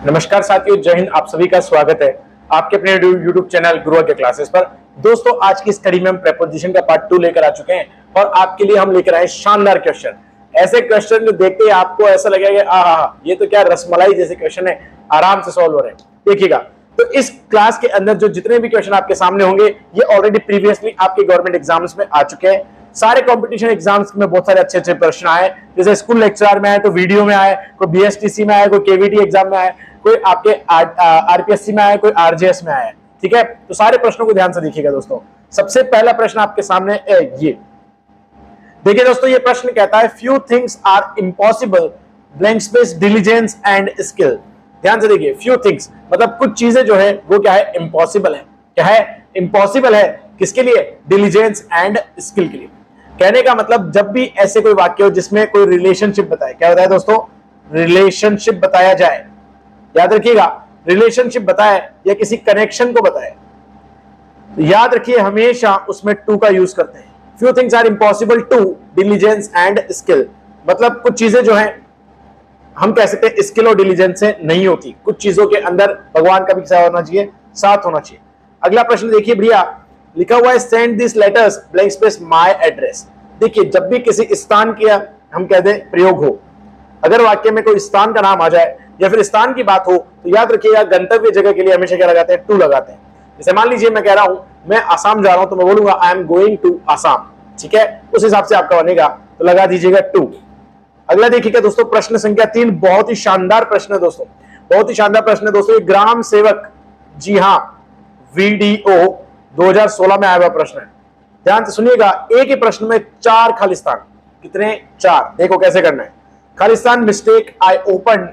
नमस्कार साथियों, जय हिंद। आप सभी का स्वागत है आपके अपने YouTube चैनल गुरुआ के क्लासेस पर। दोस्तों, आज की स्टडी में हम प्रेपोजिशन का पार्ट 2 लेकर आ चुके हैं और आपके लिए हम लेकर आए शानदार क्वेश्चन। ऐसे क्वेश्चन जो देखते ही आपको ऐसा लगेगा आहा, ये तो क्या रसमलाई जैसे क्वेश्चन है, आराम से सॉल्व हो रहे हैं। देखिएगा, तो इस क्लास के अंदर जो जितने भी क्वेश्चन आपके सामने होंगे ये ऑलरेडी प्रीवियसली आपके गवर्नमेंट एग्जाम्स में आ चुके हैं। सारे कंपटीशन एग्जाम्स में बहुत सारे अच्छे अच्छे प्रश्न आए, जैसे स्कूल लेक्चर में आए, तो वीडियो में आए, कोई बीएसटीसी में आए, कोई केवीटी एग्जाम में आए, कोई आपके आरपीएससी में आए, कोई आरजेएस में आए। ठीक है, तो सारे प्रश्नों को ध्यान से देखिएगा दोस्तों। सबसे पहला प्रश्न आपके सामने ये देखिए दोस्तों, ये प्रश्न कहता है few things are impossible blank space diligence and skill. ध्यान से देखिए, फ्यू थिंग्स मतलब कुछ चीजें जो है वो क्या है, इम्पॉसिबल है। क्या है? इम्पॉसिबल है। किसके लिए? डिलीजेंस एंड स्किल के लिए। कहने का मतलब जब भी ऐसे कोई वाक्य हो जिसमें कोई रिलेशनशिप बताए, क्या बताया दोस्तों? रिलेशनशिप बताया जाए। याद रखिएगा, रिलेशनशिप बताए या किसी कनेक्शन को बताए, तो याद रखिए हमेशा उसमें टू का यूज करते हैं। Few things are impossible to diligence and skill, मतलब कुछ चीजें जो हैं हम कह सकते हैं स्किल और डिलीजेंस से नहीं होती। कुछ चीजों के अंदर भगवान का भी साथ होना चाहिए, साथ होना चाहिए। अगला प्रश्न देखिए बढ़िया, लिखा हुआ है send this letters blank space my address. देखिए, जब भी किसी स्थान का हम कह दें प्रयोग हो, अगर वाक्य में कोई स्थान का नाम आ जाए या फिर स्थान की बात हो, तो याद रखिएगा गंतव्य जगह के लिए हमेशा क्या लगाते हैं? टू लगाते हैं। जैसे मान लीजिए मैं कह रहा हूं मैं आसाम जा रहा हूं, तो मैं बोलूंगा I am going to Assam. ठीक है, उस हिसाब से आपका बनेगा, तो लगा दीजिएगा टू। अगला देखिएगा दोस्तों, प्रश्न संख्या 3, बहुत ही शानदार प्रश्न है दोस्तों, बहुत ही शानदार प्रश्न है दोस्तों। ग्राम सेवक, जी हां, वीडीओ 2016 में आया हुआ प्रश्न है। ध्यान से सुनिएगा, एक ही प्रश्न में 4 खालिस्तान। कितने? 4। देखो कैसे करना है। खालिस्तान mistake I open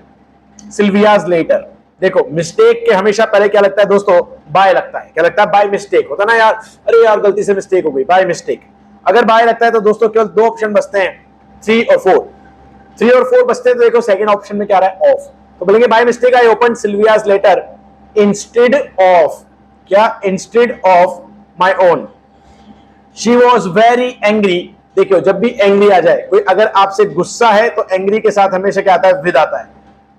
Sylvia's letter. देखो, मिस्टेक के हमेशा पहले क्या लगता है दोस्तों? बाय लगता है। क्या लगता है? बाय मिस्टेक होता है ना यार, अरे यार गलती से मिस्टेक हो गई, बाय मिस्टेक। अगर बाय लगता है तो दोस्तों केवल 2 ऑप्शन बचते हैं, 3 और 4। 3 और 4 बचते हैं, तो देखो सेकंड ऑप्शन में क्या आ रहा है? ऑफ। तो बोलेंगे by mistake I open Sylvia's letter instead of, क्या? Instead of my own. She was very angry. देखियो, जब भी एंग्री आ जाए, कोई अगर आपसे गुस्सा है तो एंग्री के साथ हमेशा क्या आता है? विद आता है।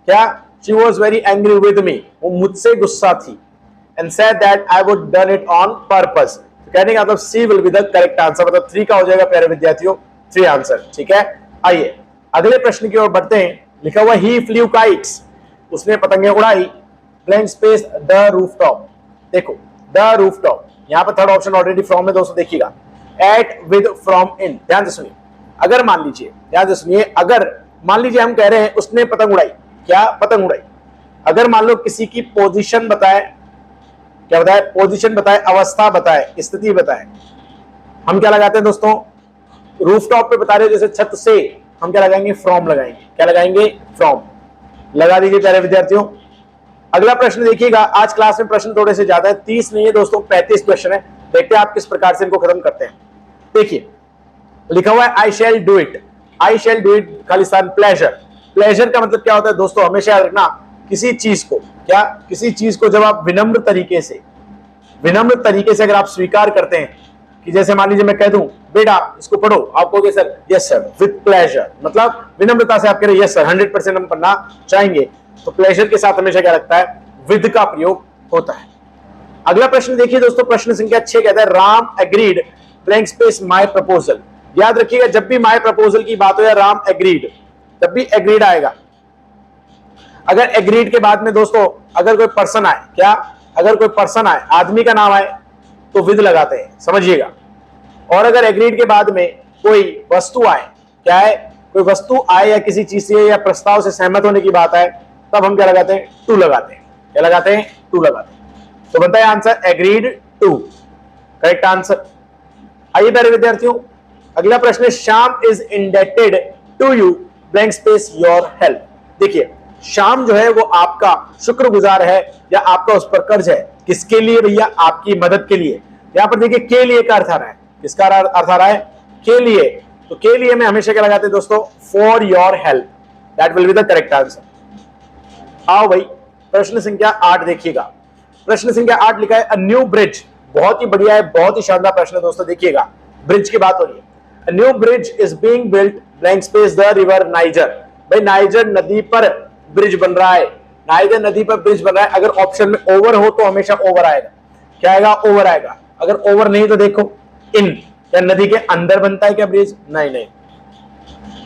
क्या? She was very angry with me, वो मुझसे गुस्सा थी। And said that I would done it on purpose. कहने का मतलब C will be the correct answer, मतलब 3 का हो जाएगा प्यारे विद्यार्थियों, 3 आंसर। ठीक है, आइए अगले प्रश्न की ओर बढ़ते हैं। लिखा हुआ ही फ्लू काइट्स, उसने पतंगे उड़ाई, ब्लैंक स्पेस द रूफटॉप। देखो, द रूफटॉप, यहां पर थर्ड ऑप्शन ऑलरेडी फ्रॉम में दोस्तों देखिएगा, एट विद फ्रॉम इन। ध्यान से सुनिए, अगर मान लीजिए, ध्यान से सुनिए, अगर मान लीजिए हम कह रहे हैं उसने पतंग उड़ाई, क्या? पतंग उड़ाई। अगर मान लो किसी की पोजीशन बताए, क्या बताए? पोजीशन बताए, अवस्था बताए, स्थिति बताए, हम क्या लगाते हैं दोस्तों? रूफटॉप पे बता रहे हो, जैसे छत से, हम क्या लगाएंगे? फ्रॉम लगाएंगे। क्या लगाएंगे? फ्रॉम। लगा दीजिए प्यारे विद्यार्थियों। अगला प्रश्न देखिएगा, आज क्लास में प्रश्न थोड़े से ज्यादा है, 30 नहीं है दोस्तों, 35 क्वेश्चन है। देखते हैं आप किस प्रकार से इनको खत्म करते हैं। देखिए, लिखा हुआ है I shall do it. I shall do it खालिस्तान प्लेजर। प्लेजर का मतलब क्या होता है दोस्तों? हमेशा याद रखना, किसी चीज को, क्या? किसी चीज को जब आप विनम्र तरीके से अगर आप स्वीकार करते हैं, कि जैसे मान लीजिए मैं कह दूं बेटा इसको पढ़ो, आप कहोगे sir yes sir with pleasure, मतलब विनम्रता से आप कह रहे हैं यस सर 100% हम पढ़ना चाहेंगे, तो प्लेजर के साथ हमेशा क्या लगता है? विद का प्रयोग होता है। अगला प्रश्न देखिए दोस्तों, प्रश्न संख्या 6 कहता है Ram agreed blank space my proposal. याद रखिएगा, जब भी माय प्रपोजल की बात हो या राम एग्रीड, तब भी एग्रीड आएगा। अगर एग्रीड के बाद में दोस्तों अगर कोई पर्सन आए, क्या? अगर कोई पर्सन आए, आदमी का नाम आए, तो विद लगाते हैं, समझिएगा। और अगर एग्रीड के बाद में कोई वस्तु आए, क्या है? कोई वस्तु आए या किसी चीज से या प्रस्ताव से सहमत होने की बात आए, तब हम क्या लगाते हैं? टू लगाते हैं। क्या लगाते हैं? टू लगाते हैं। तो बनता है answer agreed to, correct answer. आइए प्यारे विद्यार्थियों, अगला प्रश्न है Shyam is indebted to you blank space your help. देखिए, श्याम जो है वो आपका शुक्रगुजार है या आपका उस पर कर्ज है। किसके लिए भैया? आपकी मदद के लिए। यहां पर देखिए के लिए का अर्थ आ रहा है, किसका अर्थ आ रहा है? के लिए। तो के लिए में हमेशा क्या लगाते हैं दोस्तों? For your help, that will be the correct answer. आओ भाई, प्रश्न संख्या 8 देखिएगा। प्रश्न संख्या 8 लिखा है अ न्यू ब्रिज। बहुत ही बढ़िया है, बहुत ही शानदार प्रश्न है दोस्तों। देखिएगा, ब्रिज की बात हो रही है। A new bridge is being built blank space the river niger. भाई नाइजर नदी पर ब्रिज बन रहा है। नाइदर नदी पर ब्रिज बन रहा है, अगर ऑप्शन में ओवर हो तो हमेशा ओवर आएगा। क्या आएगा? ओवर आएगा। अगर ओवर नहीं तो देखो इन, या नदी के अंदर बनता है क्या ब्रिज? नहीं नहीं,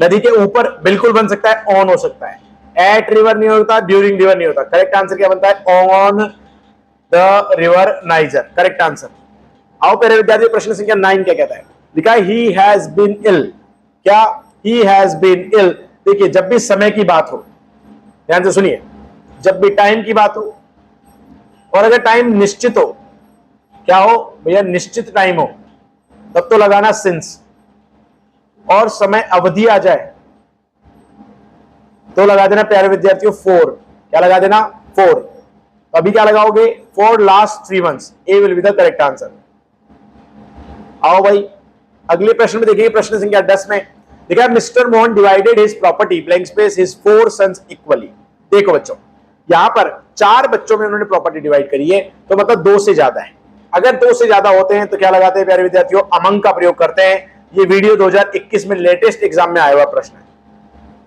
नदी के ऊपर बिल्कुल बन सकता है, ऑन हो सकता है। एट रिवर नहीं होता, ड्यूरिंग रिवर नहीं होता। करेक्ट आंसर क्या बनता है? On the river niger, correct answer. आओ प्यारे विद्यार्थी, प्रश्न संख्या 9 क्या कहता है? लिखा है ही हैज बीन इल। क्या? He has been ill. देखिए, जब भी समय की बात हो, ध्यान से सुनिए, जब भी टाइम की बात हो, और अगर टाइम निश्चित हो, क्या हो भैया? निश्चित टाइम हो, तब तो लगाना सिंस। और समय अवधि आ जाए तो लगा देना प्यारे विद्यार्थियों 4। क्या लगा देना? 4। तो अभी क्या लगाओगे? For last 3 months। A will be the correct answer. आओ भाई, अगले प्रश्न में देखिए, प्रश्न संख्या 10 में देखा, mister Mohan divided his property blank space his 4 sons equally. देखो बच्चों, यहां पर 4 बच्चों में उन्होंने प्रॉपर्टी डिवाइड करी है, तो मतलब 2 से ज्यादा है। अगर 2 से ज्यादा होते हैं तो क्या लगाते हैं प्यारे विद्यार्थियों? अमंग का प्रयोग करते हैं। ये वीडियो 2021 में लेटेस्ट एग्जाम में आया हुआ प्रश्न है।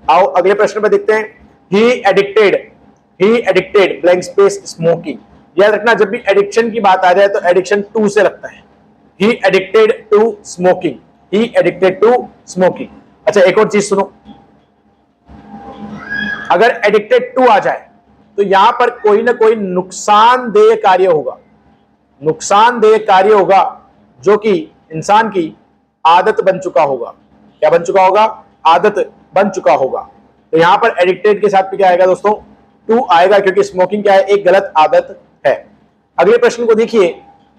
आओ अगले प्रश्न पे देखते हैं। ही एडिक्टेड ब्लैंक स्पेस स्मोकिंग। याद रखना, जब भी एडिक्शन की बात आ जाए तो एडिक्शन टू से लगता है। He addicted to smoking, he addicted to smoking. अच्छा, एक और चीज सुनो, अगर एडिक्टेड टू आ जाए तो यहां पर कोई ना कोई नुकसानदेह कार्य होगा, नुकसानदेह कार्य होगा, जो कि इंसान की आदत बन चुका होगा। क्या बन चुका होगा? आदत बन चुका होगा। तो यहां पर एडिक्टेड के साथ क्या आएगा दोस्तों? टू आएगा, क्योंकि स्मोकिंग क्या है? एक गलत आदत है। अगले प्रश्न को देखिए,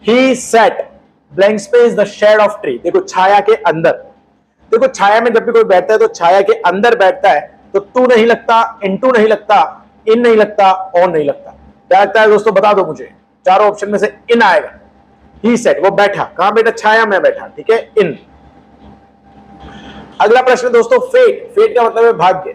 he set blank space the shade of tree. देखो, छाया के अंदर। देखो, छाया में जब भी कोई बैठता है तो छाया के अंदर बैठता है, तो टू नहीं लगता, इनटू नहीं लगता, इन नहीं लगता, ऑन नहीं लगता। क्या लगता है दोस्तों? बता दो मुझे। चारों ऑप्शन में से इन आएगा। ही सेट, वो बैठा, कहां बैठा? छाया में बैठा, ठीक है, इन। अगला प्रश्न दोस्तों, फेट। फेट का मतलब है भाग्य।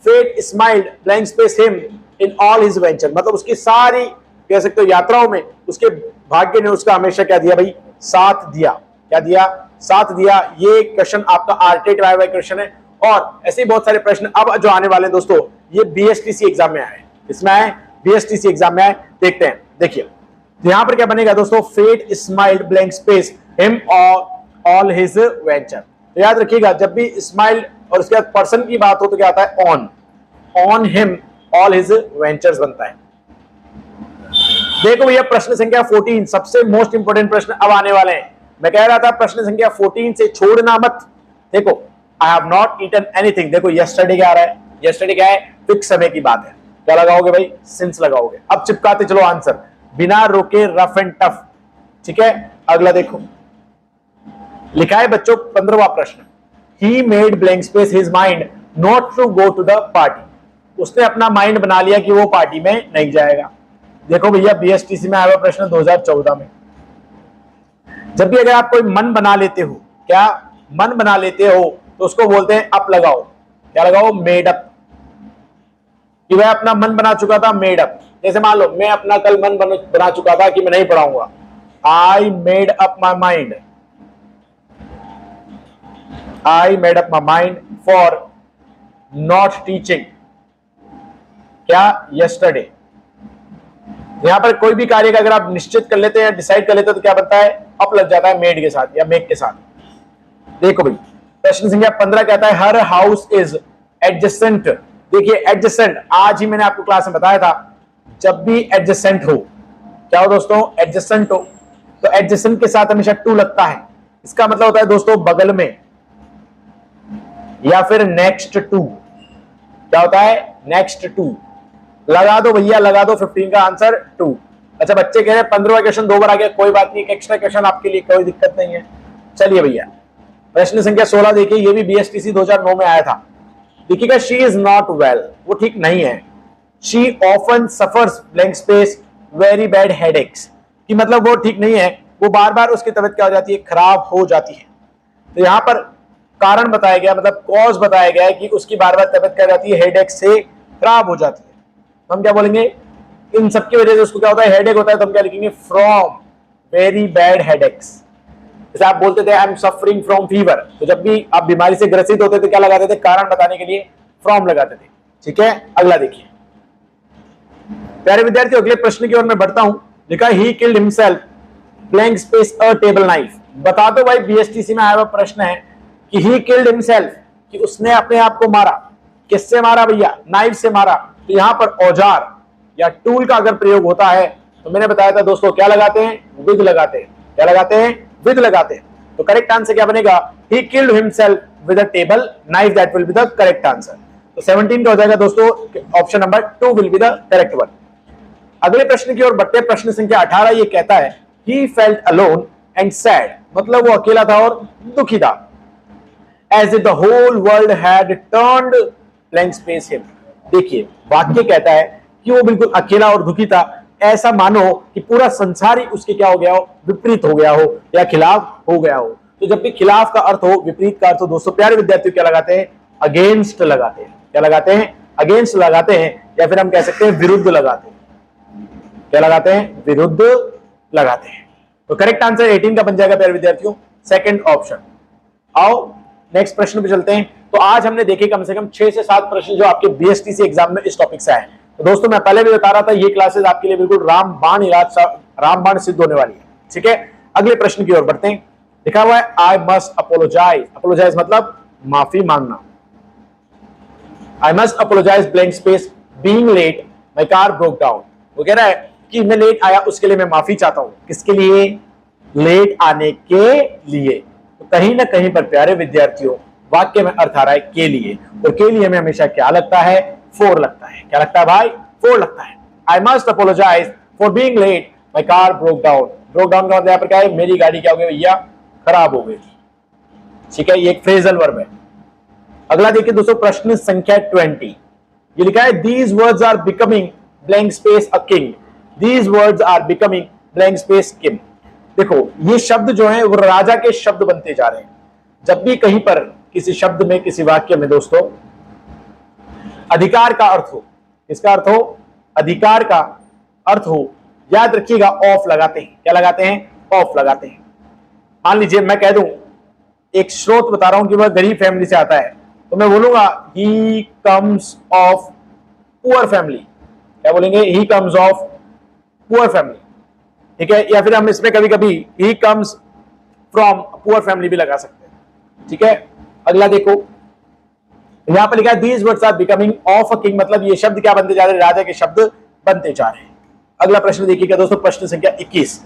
Fate smiled blank space him in all his venture. मतलब उसकी सारी, कह सकते हो, यात्राओं में उसके भाग्य ने उसका हमेशा क्या दिया भाई? साथ दिया। क्या दिया? साथ दिया। ये क्वेश्चन आपका आरटेट वाई क्वेश्चन है। और ऐसे ही बहुत सारे प्रश्न अब जो आने वाले हैं दोस्तों, ये बीएसटीसी एग्जाम में आए। इसमें आए, बीएसटीसी एग्जाम में आए। देखते हैं, देखिए तो यहां पर क्या बनेगा दोस्तों? Fate smiled blank space him all his venture. तो याद रखिएगा, जब भी स्माइल और उसके बाद पर्सन की बात हो तो क्या आता है? On him all his ventures बनता है। देखो भैया, प्रश्न संख्या 14 सबसे मोस्ट इंपोर्टेंट प्रश्न अब आने वाले हैं। मैं कह रहा था प्रश्न संख्या 14 से छोड़ना मत। देखो, I have not eaten anything. देखो, यस्टरडे क्या आ रहा है? यस्टरडे क्या है? फिक्स समय की बात है। क्या लगाओगे भाई? सिंस लगाओगे। अब चिपकाते चलो आंसर, बिना रोके, रफ एंड टफ। ठीक है, अगला देखो, लिखा है बच्चों 15वां प्रश्न, he made blank space his mind not to go to the party. उसने अपना माइंड बना लिया कि वो पार्टी में नहीं जाएगा। देखो भैया, बीएसटीसी में आया हुआ प्रश्न 2014 में। जब भी अगर आप कोई मन बना लेते हो, क्या मन बना लेते हो, तो उसको बोलते हैं अप लगाओ। क्या लगाओ? Made up. कि वह अपना मन बना चुका था, मेड अप। जैसे मान लो मैं अपना कल मन बना चुका था कि मैं नहीं पढ़ाऊंगा, I made up my mind, I made up my mind for not teaching. क्या? यस्टरडे। यहां पर कोई भी कार्य का अगर आप निश्चित कर लेते हैं, डिसाइड कर लेते हैं, तो क्या बनता है? अप लग जाता है मेड के साथ या मेक के साथ। देखो भाई, प्रश्न संख्या 15 कहता है हर हाउस इज एडजेसेंट। देखिए, एडजेसेंट आज ही मैंने आपको क्लास में बताया था, जब भी एडजेसेंट हो, क्या हो दोस्तों? एडजेसेंट हो, तो एडजेसेंट के साथ हमेशा टू लगता है। इसका मतलब होता है दोस्तों बगल में, या फिर नेक्स्ट टू। क्या होता है? Next to. लगा दो भैया, लगा दो। 15 का आंसर 2। अच्छा, बच्चे कह रहे हैं 15वां क्वेश्चन 2 बार आ गया, कोई बात नहीं, एक्स्ट्रा क्वेश्चन आपके लिए, कोई दिक्कत नहीं है। चलिए भैया, प्रश्न संख्या 16 देखिए, ये भी बीएसटीसी 2009 में आया था। देखिएगा, शी इज नॉट वेल, वो ठीक नहीं है। She often suffers blank space very bad headaches. कि मतलब वो ठीक नहीं है, वो बार बार उसकी तबीयत क्या हो जाती है? खराब हो जाती है। तो यहां पर कारण बताया गया, मतलब कॉज बताया गया है कि उसकी बार बार तबीयत क्या हो जाती है? हेडेक से खराब हो जाती है। हम क्या बोलेंगे? इन सब की वजह से उसको क्या होता है? हेडेक होता है। तो हम क्या लिखेंगे? From very bad headaches. जैसे आप बोलते थे I am suffering from fever, तो जब भी आप बीमारी से ग्रसित होते थे क्या लगाते थे? कारण बताने के लिए फ्रॉम लगाते थे। ठीक है, अगला देखिए, प्यारे विद्यार्थियों अगले प्रश्न की ओर मैं बढ़ता हूं। लिखा he killed himself blank space a table knife. बता दो भाई, बीएसटीसी में आया हुआ प्रश्न है कि ही किल्ड हिमसेल्फ, कि उसने अपने आप को मारा। किससे मारा भैया? नाइफ से मारा। तो यहां पर औजार या टूल का अगर प्रयोग होता है तो मैंने बताया था दोस्तों क्या लगाते हैं? विद लगाते हैं। क्या लगाते हैं? विद लगाते हैं। तो करेक्ट आंसर क्या बनेगा? He killed himself with a table knife, that will be the correct answer. तो 17 का हो जाएगा दोस्तों, option number 2 will be the correct one. अगले प्रश्न की ओर बढ़ते हैं। प्रश्न संख्या 18 ये कहता है he felt alone and sad, मतलब वो अकेला था और दुखी था। As if the whole world had turned blank space him. देखिए वाक्य कहता है कि वो बिल्कुल अकेला और दुखी था, ऐसा मानो कि पूरा संसार ही उसके क्या हो गया हो? विपरीत हो गया हो या खिलाफ हो गया हो। तो जब भी खिलाफ का अर्थ हो, विपरीत का अर्थ हो, दोस्तों प्यारे विद्यार्थी क्या लगाते हैं? अगेंस्ट लगाते हैं। क्या लगाते हैं? अगेंस्ट लगाते हैं, या फिर हम कह सकते हैं विरुद्ध लगाते हैं। क्या लगाते हैं? विरुद्ध लगाते हैं। तो करेक्ट आंसर 18 का बन जाएगा प्यारे विद्यार्थियों, सेकंड ऑप्शन। आओ नेक्स्ट प्रश्न पे चलते हैं। तो आज हमने देखे कम से कम 6 से 7 प्रश्न जो आपके बीएसटीसी एग्जाम में इस टॉपिक से आए। तो दोस्तों मैं पहले भी बता रहा था ये क्लासेस आपके लिए बिल्कुल रामबाण इलाज, रामबाण सिद्ध होने वाली है। ठीक है, अगले प्रश्न की ओर बढ़ते हैं। लिखा हुआ है आई मस्ट अपोलोजाइज। अपोलोजाइज मतलब माफी मांगना। I must apologise blank space being late my car broke down. वो कह रहा है कि मैं लेट आया उसके लिए मैं माफी चाहता हूं। किसके लिए? लेट आने के लिए। तो कहीं ना कहीं पर प्यारे विद्यार्थियों वाक्य में अर्थ आ रहा है के लिए, और के लिए में हमेशा क्या लगता है? फॉर लगता है। क्या लगता है भाई? फॉर लगता है। I must apologise for being late my car broke down. Broke down का मतलब यहां पर क्या है? मेरी गाड़ी क्या हो गई भैया? खराब हो गई। ठीक है, ये एक फ्रेजल वर्ब है। अगला देखिए दोस्तों प्रश्न संख्या 20। ये लिखा है these words are becoming blank space a king. These words are becoming blank space king. देखो ये शब्द जो है वो राजा के शब्द बनते जा रहे हैं। जब भी कहीं पर किसी शब्द में, किसी वाक्य में दोस्तों अधिकार का अर्थ हो, किसका अर्थ हो? अधिकार का अर्थ हो, याद रखिएगा ऑफ लगाते हैं। क्या लगाते हैं? ऑफ लगाते हैं। मान लीजिए मैं कह दूं, एक स्रोत बता रहा हूं कि वह गरीब फैमिली से आता है, तो मैं बोलूंगा he comes of poor family. क्या बोलेंगे? He comes of poor family. ठीक है, या फिर हम इसमें कभी कभी he comes from poor family भी लगा सकते हैं। ठीक है, अगला देखो यहां पर लिखा है these words are becoming of a king, मतलब ये शब्द क्या बनते जा रहे हैं? राजा के शब्द बनते जा रहे हैं। अगला प्रश्न देखिएगा दोस्तों, प्रश्न संख्या 21।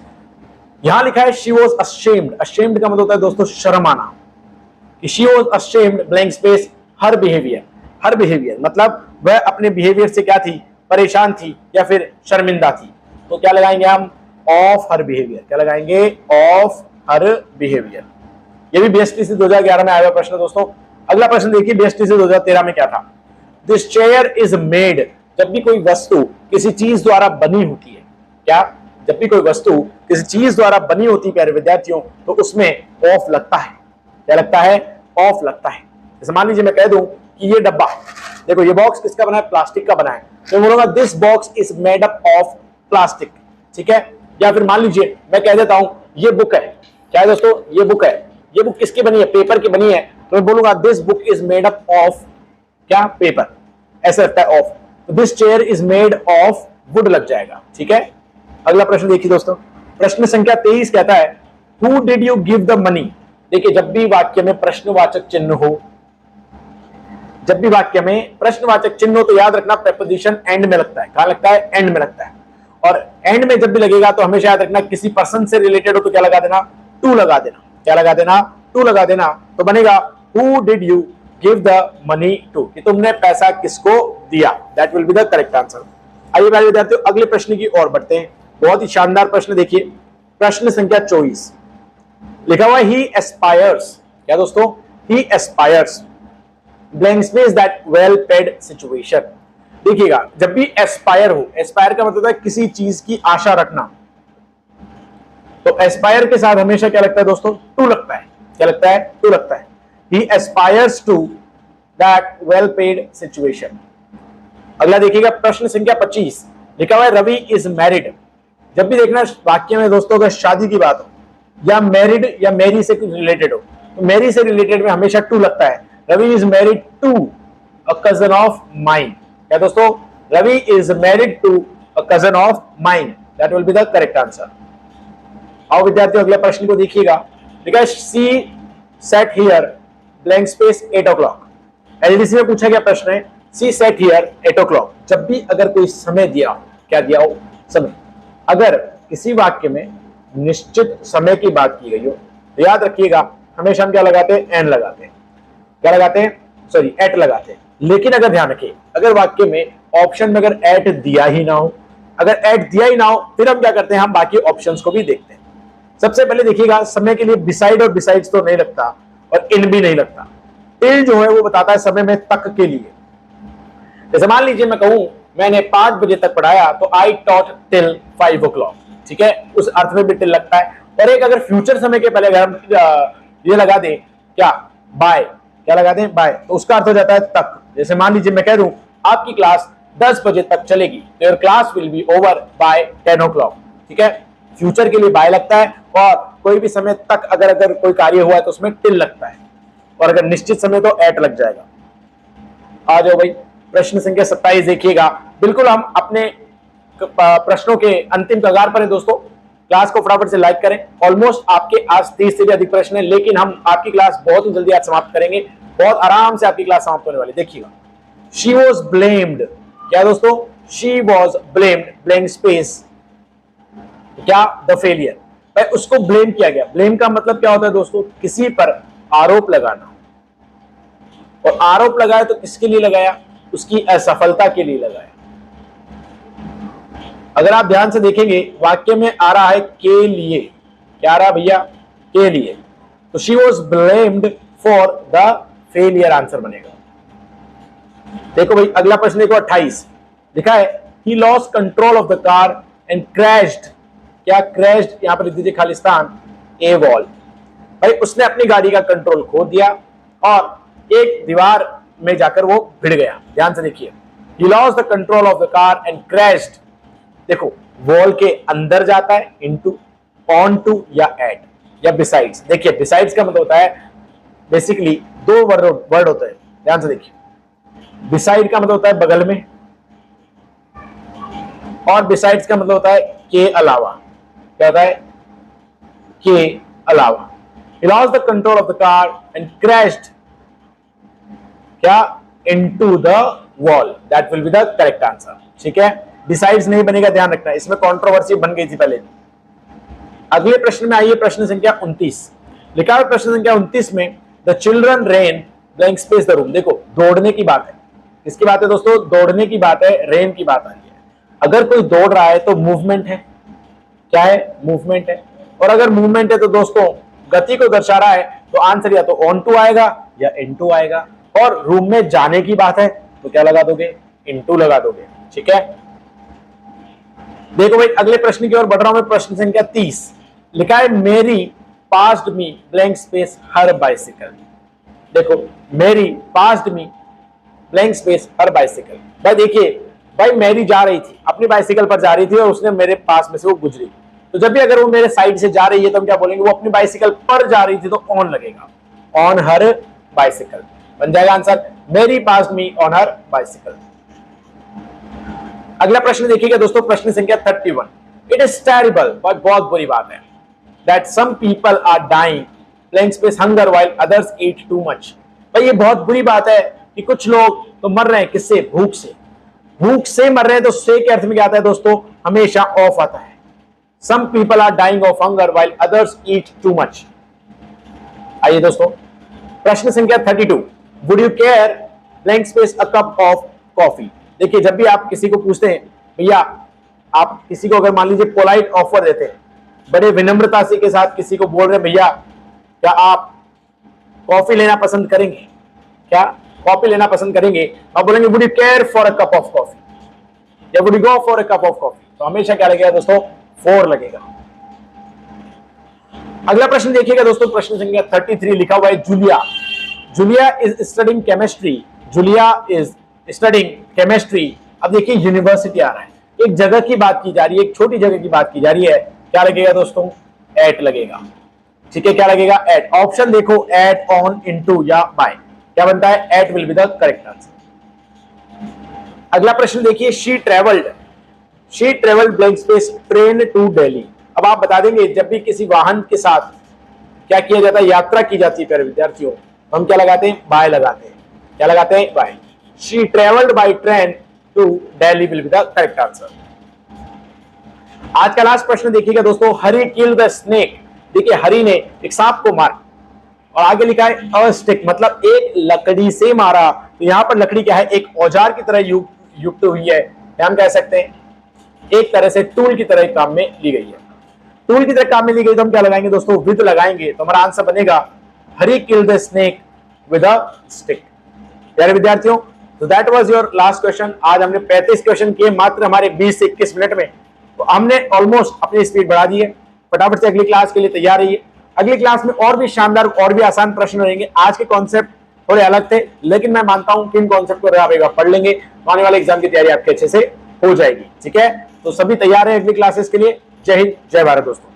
यहां लिखा है शी वॉज अशेम्ड। अशेम्ड का मतलब होता है दोस्तों शर्म आना। कि she was ashamed blank space her behaviour. Her behaviour मतलब वह अपने बिहेवियर से क्या थी? परेशान थी या फिर शर्मिंदा थी। तो क्या लगाएंगे हम? Of her behaviour. क्या लगाएंगे? Of her behaviour. ये भी बीएसटीसी 2011 में आया हुआ प्रश्न दोस्तों। अगला प्रश्न देखिए बीएसटीसी 2013 में क्या था? This chair is made. जब भी कोई वस्तु किसी चीज द्वारा बनी होती है, क्या? जब भी कोई वस्तु किसी चीज द्वारा बनी होती है प्यारे विद्यार्थियों, तो उसमें ऑफ लगता है। क्या लगता है? ऑफ लगता है। जैसे मान लीजिए मैं कह दूं कि ये डब्बा, देखो ये बॉक्स किसका बना है? प्लास्टिक का बना है। तो मैं बोलूंगा this box is made up of plastic. ठीक है, या फिर मान लीजिए मैं कह देता हूं ये बुक है। क्या है दोस्तों? ये बुक है। ये बुक किसकी बनी है? पेपर की बनी है। तो मैं बोलूंगा this book is made up of क्या? पेपर। ऐसा लगता है ऑफ। तो this chair is made of would लग जाएगा। ठीक है, अगला प्रश्न देखिए दोस्तों, प्रश्न संख्या 23 कहता है who did you give the money. देखिए जब भी वाक्य में प्रश्नवाचक चिन्ह हो, जब भी वाक्य में प्रश्नवाचक चिन्ह हो तो याद रखना प्रेपोजिशन एंड में लगता है। कहां लगता है? एंड में लगता है। और एंड में जब भी लगेगा तो हमेशा याद रखना किसी पर्सन से रिलेटेड हो तो क्या लगा देना? टू लगा देना। क्या लगा देना? टू लगा देना। तो बनेगा who did you give the money to, कि तुमने पैसा किसको दिया। That will be the correct answer. आइए प्यारे विद्यार्थियों अगले प्रश्न की ओर बढ़ते हैं। बहुत ही शानदार प्रश्न देखिए, प्रश्न संख्या 24 लिखा हुआ है ही एस्पायर्स। क्या दोस्तों? He aspires blank space that well paid situation. देखिएगा जब भी एस्पायर हो, एस्पायर का मतलब है किसी चीज की आशा रखना, तो एस्पायर के साथ हमेशा क्या लगता है दोस्तों? टू लगता है। क्या लगता है? टू लगता है। He aspires to that well paid situation. अगला देखिएगा प्रश्न संख्या 25 लिखा हुआ है रवि इज मैरिड। जब भी देखना वाक्य में दोस्तों अगर शादी की बात हो या मैरिड या मैरी से रिलेटेड हो, तो मैरी से रिलेटेड में हमेशा टू लगता है। Ravi is married to a cousin of mine. क्या दोस्तों? Ravi is married to a cousin of mine. That will be the correct answer. आओ विद्यार्थियों अगले प्रश्न को देखिएगा। देखा C set here blank space 8 o'clock। LDC में पूछा गया प्रश्न है सी सेट हियर 8 o'clock। जब भी अगर कोई समय दिया, क्या दिया हो, समय, अगर किसी वाक्य में निश्चित समय की बात की गई हो तो याद रखिएगा हमेशा हम क्या लगाते हैं, एन लगाते हैं, क्या लगाते हैं, सॉरी एट लगाते हैं। लेकिन अगर ध्यान रखिए अगर वाक्य में ऑप्शन में अगर एट दिया ही ना हो, अगर एट दिया ही ना हो, फिर हम क्या करते हैं, हम बाकी ऑप्शंस को भी देखते हैं। सबसे पहले देखिएगा समय के लिए बिसाइड और बिसाइड्स तो नहीं लगता और इन भी नहीं लगता। टिल जो है वो बताता है समय में तक के लिए। जैसे मान लीजिए मैं कहूं मैंने 5 बजे तक पढ़ाया तो आई टॉट टिल 5 o'clock, ठीक है, उस अर्थ में भी टिल लगता है। और एक अगर फ्यूचर समय के पहले अगर हम ये लगा दें क्या, बाय, क्या लगा दें, बाय, तो उसका अर्थ हो जाता है तक। जैसे मान लीजिए मैं कह दूं आपकी क्लास 10 बजे तक चलेगी तो your class will be over by 10 o'clock, ठीक है, फ्यूचर के लिए बाय लगता है। और कोई भी समय तक अगर कोई कार्य हुआ है तो उसमें टिल लगता है, और अगर निश्चित समय तो एट लग जाएगा। आ जाओ भाई प्रश्न संख्या 27 देखिएगा। बिल्कुल हम अपने प्रश्नों के अंतिम कगार पर है दोस्तों। क्लास को फटाफट से लाइक करें। ऑलमोस्ट आपके आज 30 से भी अधिक प्रश्न है, लेकिन हम आपकी क्लास बहुत ही जल्दी आज समाप्त करेंगे, बहुत आराम से आपकी क्लास समाप्त होने वाली। देखिएगा शी वॉज ब्लेम्ड, क्या दोस्तों, she was blamed blank space क्या, द फेलियर, भाई उसको ब्लेम किया गया। ब्लेम का मतलब क्या होता है दोस्तों, किसी पर आरोप लगाना, और आरोप लगाया तो किसके लिए लगाया, उसकी असफलता के लिए लगाया। अगर आप ध्यान से देखेंगे वाक्य में आ रहा है के लिए, क्या आ रहा भैया, के लिए, तो she was blamed for the failure answer बनेगा। देखो भाई अगला प्रश्न देखो 28 लिखा है he lost control of the car and crashed, क्या क्रैश्ड, यहां पर लिख दीजिए खालिस्तान ए वॉल, भाई उसने अपनी गाड़ी का कंट्रोल खो दिया और एक दीवार में जाकर वो भिड़ गया। ध्यान से देखिए he lost the control of the car and crashed. देखो वॉल के अंदर जाता है, इनटू, ऑन टू या एट या बिसाइड्स। देखिए बिसाइड्स का मतलब होता है बेसिकली दो वर्ड होते हैं, ध्यान से देखिए, बिसाइड का मतलब होता है बगल में, और बिसाइड्स का मतलब होता है के अलावा, क्या होता है, के अलावा। He lost the control of the car and crashed क्या, into the wall. That will be the correct answer. ठीक है, besides नहीं बनेगा, ध्यान रखना, इसमें कंट्रोवर्सी बन गई थी पहले। अगले प्रश्न में आइए, प्रश्न संख्या 29 लिखा है, प्रश्न संख्या 29 में the children rain blank space the room. देखो दौड़ने की बात है, किसकी बात है दोस्तों, दौड़ने की बात है, रेन की बात आ रही है। अगर कोई दौड़ रहा है तो मूवमेंट है, क्या है, मूवमेंट है, और अगर मूवमेंट है तो दोस्तों गति को दर्शा रहा है तो आंसर या तो ऑन टू आएगा या इनटू आएगा। और रूम में जाने की बात है तो क्या लगा दोगे, इनटू लगा दोगे, ठीक है। देखो भाई अगले प्रश्न की ओर बढ़ रहा हूं मैं, प्रश्न संख्या 30 लिखा है मेरी पास्ड मी ब्लैंक स्पेस हर बाइसिकल। देखो मेरी पास्ड मी ब्लैंक स्पेस हर बाइसिकल, भाई देखिए भाई मेरी जा रही थी, अपनी बाइसिकल पर जा रही थी और उसने मेरे पास में से वो गुजरी, तो जब भी अगर वो मेरे साइड से जा रही है तो हम क्या बोलेंगे, वो अपनी बाइसिकल पर जा रही थी तो ऑन लगेगा, ऑन हर बाइसिकल बन जाएगा आंसर, मेरी पास मी ऑन हर बाइसिकल। अगला प्रश्न देखिएगा दोस्तों, प्रश्न संख्या 31 इट इज टेरिबल, बहुत बुरी बात है, that some people are dying blank space hunger while others eat too much. भाई ये बहुत बुरी बात है कि कुछ लोग तो मर रहे हैं, किससे, भूख से, भूख से मर रहे हैं। तो से के अर्थ में क्या आता है दोस्तों, हमेशा ऑफ आता है। Some people are dying of hunger while others eat too much. आइए दोस्तों प्रश्न संख्या 32 Would you care blank space a cup of coffee। देखिए जब भी आप किसी को पूछते हैं भैया, आप किसी को अगर मान लीजिए पोलाइट ऑफर देते हैं, बड़े विनम्रता से के साथ किसी को बोल रहे हैं भैया क्या आप कॉफी लेना पसंद करेंगे, क्या कॉफी लेना पसंद करेंगे, आप बोलेंगे would you care for a cup of coffee या would you go for a cup of coffee, तो हमेशा क्या लगेगा दोस्तों, 4 लगेगा। अगला प्रश्न देखिएगा दोस्तों, प्रश्न संख्या 33 लिखा हुआ है Julia, Julia is studying chemistry, Julia is studying chemistry. अब देखिए यूनिवर्सिटी आ रहा है, एक जगह की बात की जा रही है, एक छोटी जगह की बात की जा रही है, क्या लगेगा दोस्तों, एट लगेगा, ठीक है, क्या लगेगा, एट। ऑप्शन देखो एट, ऑन, इनटू या बाय, क्या बनता है, at will be the correct answer. अगला प्रश्न देखिए she travelled she travel blank space train to Delhi. अब आप बता देंगे जब भी किसी वाहन के साथ क्या किया जाता है, यात्रा की जाती है प्यारे विद्यार्थियों, तो हम क्या लगाते हैं, बाय लगाते हैं। क्या लगाते हैं, by. She travelled by train to Delhi will be the correct answer. आज का लास्ट प्रश्न देखिएगा दोस्तों, हरी किल्ड द स्नेक। देखिए हरी ने एक सांप को मारा और आगे लिखा है अ स्टिक, मतलब एक लकड़ी से मारा। तो यहां पर लकड़ी क्या है, एक औजार की तरह युक्त हुई है, हम कह सकते हैं एक तरह से टूल की तरह काम में ली गई है। टूल की तरह काम में ली गई तो हम क्या लगाएंगे दोस्तों, विद लगाएंगे। तो हमारा आंसर बनेगा Harry killed the snake with a stick. प्यारे विद्यार्थियों, तो that was your last question. आज हमने 35 क्वेश्चन किए मात्र हमारे 20 से 21 मिनट में। तो हमने ऑलमोस्ट अपनी स्पीड बढ़ा दी है। फटाफट से अगली क्लास के लिए तैयार रहिए। अगली क्लास में और भी शानदार और भी आसान प्रश्न रहेंगे। आज के कॉन्सेप्ट थोड़े अलग थे, लेकिन मैं मानता हूं कि इन कॉन्सेप्ट को आप एक बार पढ़ लेंगे तो आने वाले एग्जाम की तैयारी आपके अच्छे से हो जाएगी। ठीक है, तो सभी तैयार हैं अगली क्लासेस के लिए। जय हिंद, जय भारत दोस्तों।